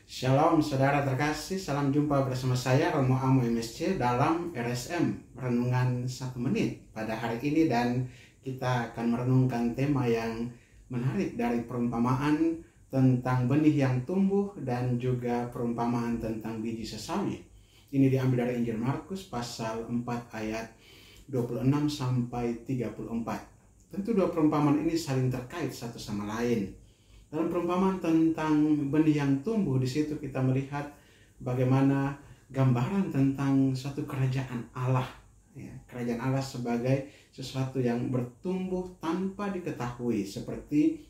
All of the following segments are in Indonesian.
Shalom saudara terkasih, salam jumpa bersama saya Romo Amo MSC dalam RSM Renungan 1 Menit pada hari ini, dan kita akan merenungkan tema yang menarik dari perumpamaan tentang benih yang tumbuh dan juga perumpamaan tentang biji sesawi. Ini diambil dari Injil Markus pasal 4 ayat 26 sampai 34. Tentu dua perumpamaan ini saling terkait satu sama lain. Dalam perumpamaan tentang benih yang tumbuh, di situ kita melihat bagaimana gambaran tentang suatu kerajaan Allah. Ya, kerajaan Allah sebagai sesuatu yang bertumbuh tanpa diketahui, seperti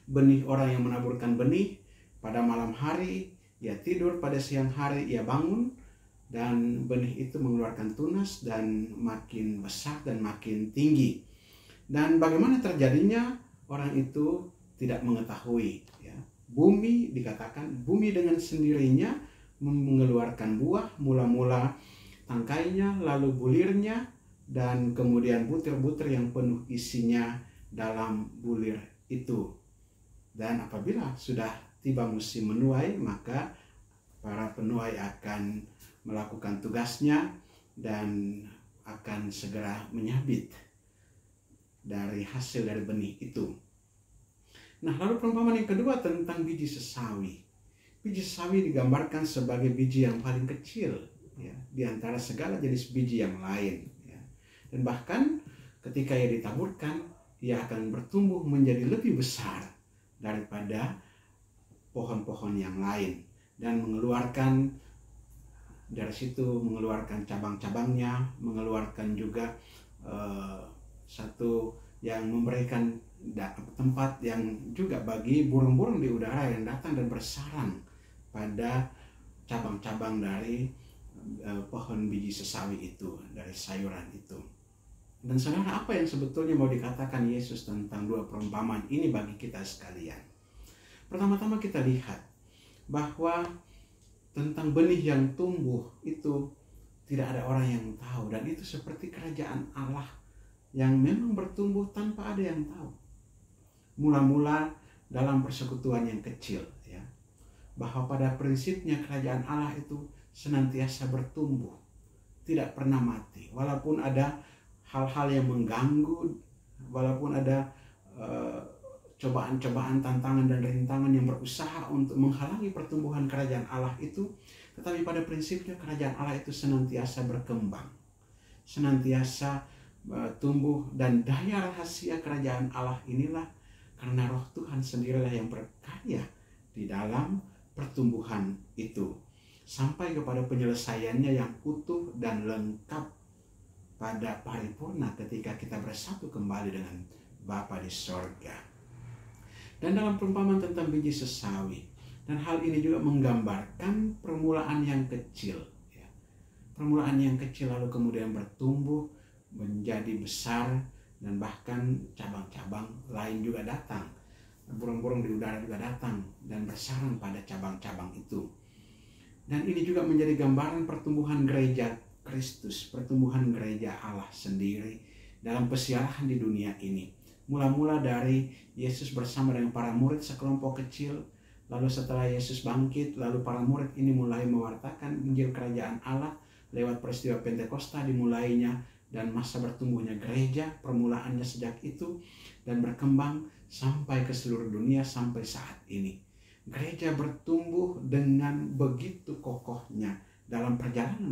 benih orang yang menaburkan benih pada malam hari, ia tidur, pada siang hari ia bangun, dan benih itu mengeluarkan tunas dan makin besar dan makin tinggi. Dan bagaimana terjadinya, orang itu tidak mengetahui. Ya. Bumi, dikatakan bumi dengan sendirinya mengeluarkan buah, mula-mula tangkainya, lalu bulirnya, dan kemudian butir-butir yang penuh isinya dalam bulir itu. Dan apabila sudah tiba musim menuai, maka para penuai akan melakukan tugasnya dan akan segera menyabit dari hasil dari benih itu. Nah, lalu perumpamaan yang kedua tentang biji sesawi. Biji sesawi digambarkan sebagai biji yang paling kecil, ya, di antara segala jenis biji yang lain. Ya. Dan bahkan ketika ia ditaburkan, ia akan bertumbuh menjadi lebih besar daripada pohon-pohon yang lain. Dan mengeluarkan dari situ, mengeluarkan cabang-cabangnya, mengeluarkan juga satu yang memberikan tempat yang juga bagi burung-burung di udara yang datang dan bersarang pada cabang-cabang dari pohon biji sesawi itu, dari sayuran itu. Dan saudara, apa yang sebetulnya mau dikatakan Yesus tentang dua perumpamaan ini bagi kita sekalian? Pertama-tama kita lihat bahwa tentang benih yang tumbuh itu tidak ada orang yang tahu, dan itu seperti kerajaan Allah yang memang bertumbuh tanpa ada yang tahu. Mula-mula dalam persekutuan yang kecil, ya, bahwa pada prinsipnya kerajaan Allah itu senantiasa bertumbuh, tidak pernah mati, walaupun ada hal-hal yang mengganggu, walaupun ada cobaan-cobaan, tantangan dan rintangan yang berusaha untuk menghalangi pertumbuhan kerajaan Allah itu, tetapi pada prinsipnya kerajaan Allah itu senantiasa berkembang, senantiasa tumbuh, dan daya rahasia kerajaan Allah inilah karena Roh Tuhan sendirilah yang berkarya di dalam pertumbuhan itu sampai kepada penyelesaiannya yang utuh dan lengkap pada paripurna ketika kita bersatu kembali dengan Bapa di sorga. Dan dalam perumpamaan tentang biji sesawi, dan hal ini juga menggambarkan permulaan yang kecil, ya. Permulaan yang kecil lalu kemudian bertumbuh menjadi besar, dan bahkan cabang-cabang lain juga datang. Burung-burung di udara juga datang dan bersarang pada cabang-cabang itu. Dan ini juga menjadi gambaran pertumbuhan gereja Kristus, pertumbuhan gereja Allah sendiri dalam pesiarahan di dunia ini. Mula-mula dari Yesus bersama dengan para murid sekelompok kecil, lalu setelah Yesus bangkit, lalu para murid ini mulai mewartakan Injil kerajaan Allah lewat peristiwa Pentakosta dimulainya, dan masa bertumbuhnya gereja, permulaannya sejak itu dan berkembang sampai ke seluruh dunia sampai saat ini. Gereja bertumbuh dengan begitu kokohnya dalam perjalanan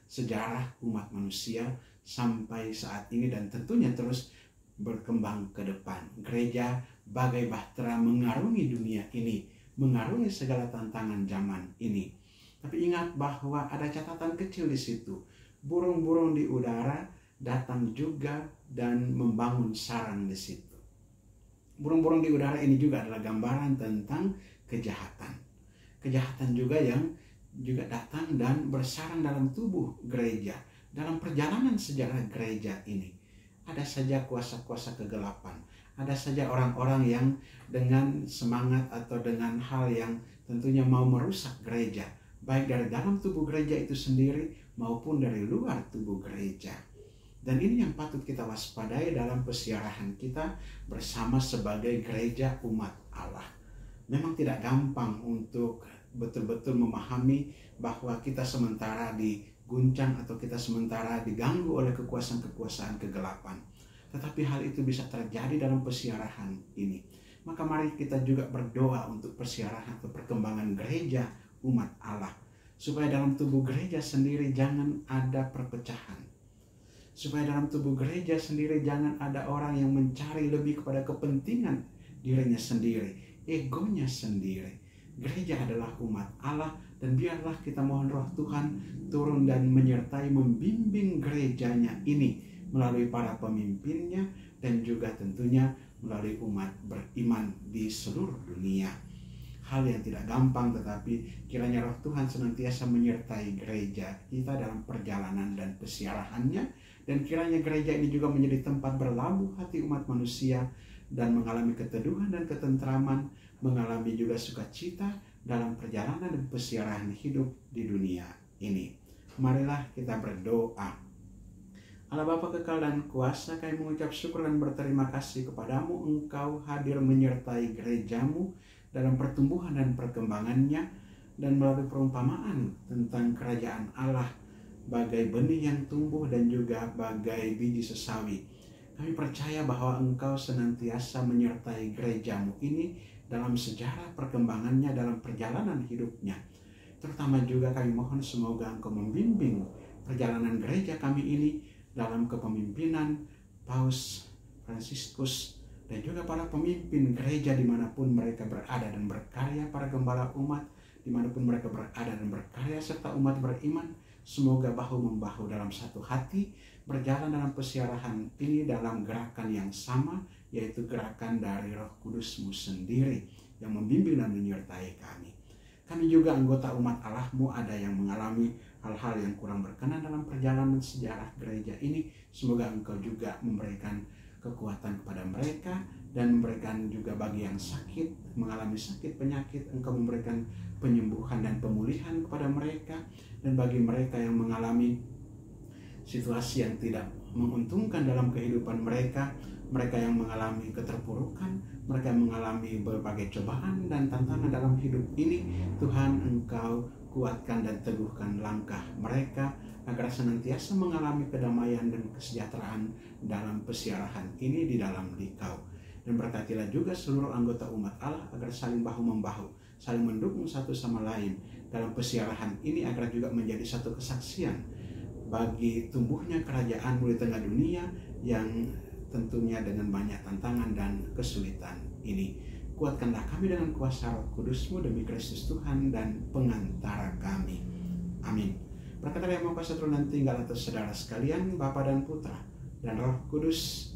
sejarah umat manusia sampai saat ini, dan tentunya terus berkembang ke depan. Gereja bagai bahtera mengarungi dunia ini, mengarungi segala tantangan zaman ini. Tapi ingat bahwa ada catatan kecil di situ. Burung-burung di udara datang juga dan membangun sarang di situ. Burung-burung di udara ini juga adalah gambaran tentang kejahatan. Kejahatan juga yang juga datang dan bersarang dalam tubuh gereja. Dalam perjalanan sejarah gereja ini, ada saja kuasa-kuasa kegelapan. Ada saja orang-orang yang dengan semangat atau dengan hal yang tentunya mau merusak gereja, baik dari dalam tubuh gereja itu sendiri maupun dari luar tubuh gereja. Dan ini yang patut kita waspadai dalam pesiarahan kita bersama sebagai gereja umat Allah. Memang tidak gampang untuk betul-betul memahami bahwa kita sementara diguncang atau kita sementara diganggu oleh kekuasaan-kekuasaan kegelapan. Tetapi hal itu bisa terjadi dalam persiarahan ini. Maka mari kita juga berdoa untuk persiarahan atau perkembangan gereja umat Allah. Supaya dalam tubuh gereja sendiri jangan ada perpecahan. Supaya dalam tubuh gereja sendiri jangan ada orang yang mencari lebih kepada kepentingan dirinya sendiri, egonya sendiri. Gereja adalah umat Allah, dan biarlah kita mohon Roh Tuhan turun dan menyertai membimbing gerejanya ini melalui para pemimpinnya dan juga tentunya melalui umat beriman di seluruh dunia. Hal yang tidak gampang, tetapi kiranya Roh Tuhan senantiasa menyertai gereja kita dalam perjalanan dan persiarahannya, dan kiranya gereja ini juga menjadi tempat berlabuh hati umat manusia dan mengalami keteduhan dan ketentraman, mengalami juga sukacita dalam perjalanan dan persiarahan hidup di dunia ini. Marilah kita berdoa. Allah Bapa kekal dan kuasa, kami mengucap syukur dan berterima kasih kepadamu. Engkau hadir menyertai gerejamu dalam pertumbuhan dan perkembangannya, dan melalui perumpamaan tentang kerajaan Allah bagai benih yang tumbuh dan juga bagai biji sesawi. Kami percaya bahwa Engkau senantiasa menyertai gerejamu ini dalam sejarah perkembangannya, dalam perjalanan hidupnya. Terutama juga kami mohon semoga Engkau membimbing perjalanan gereja kami ini dalam kepemimpinan Paus Fransiskus dan juga para pemimpin gereja dimanapun mereka berada dan berkarya, para gembala umat dimanapun mereka berada dan berkarya, serta umat beriman. Semoga bahu-membahu dalam satu hati berjalan dalam persiarahan ini dalam gerakan yang sama, yaitu gerakan dari Roh Kudus-Mu sendiri yang membimbing dan menyertai kami. Kami juga anggota umat Allah-Mu ada yang mengalami hal-hal yang kurang berkenan dalam perjalanan sejarah gereja ini. Semoga Engkau juga memberikan kekuatan kepada mereka dan memberikan juga bagi yang sakit, mengalami sakit penyakit, Engkau memberikan penyembuhan dan pemulihan kepada mereka, dan bagi mereka yang mengalami situasi yang tidak menguntungkan dalam kehidupan mereka, mereka yang mengalami keterpurukan, mereka yang mengalami berbagai cobaan dan tantangan dalam hidup ini, Tuhan Engkau kuatkan dan teguhkan langkah mereka agar senantiasa mengalami kedamaian dan kesejahteraan dalam persiarahan ini di dalam Dikau. Dan berkatilah juga seluruh anggota umat Allah agar saling bahu-membahu, saling mendukung satu sama lain dalam persiarahan ini, agar juga menjadi satu kesaksian bagi tumbuhnya kerajaan-Mu di tengah dunia yang tentunya dengan banyak tantangan dan kesulitan ini. Kuatkanlah kami dengan kuasa Roh Kudus-Mu demi Kristus Tuhan dan pengantara kami. Amin. Berkatlah yang mau kuasa turun dan tinggal atas saudara sekalian, Bapa dan Putra dan Roh Kudus.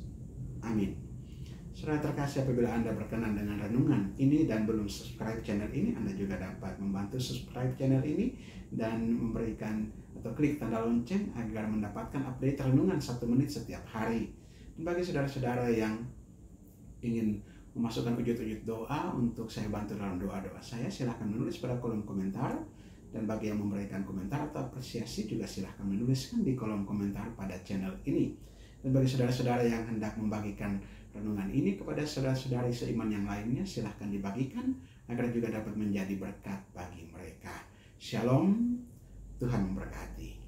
Amin. Saudara terkasih, apabila Anda berkenan dengan renungan ini dan belum subscribe channel ini, Anda juga dapat membantu subscribe channel ini dan memberikan atau klik tanda lonceng agar mendapatkan update renungan 1 menit setiap hari. Dan bagi saudara-saudara yang ingin memasukkan wujud-wujud doa untuk saya bantu dalam doa-doa saya, silahkan menulis pada kolom komentar. Dan bagi yang memberikan komentar atau apresiasi juga silahkan menuliskan di kolom komentar pada channel ini. Dan bagi saudara-saudara yang hendak membagikan renungan ini kepada saudara-saudari seiman yang lainnya, silahkan dibagikan agar juga dapat menjadi berkat bagi mereka. Shalom, Tuhan memberkati.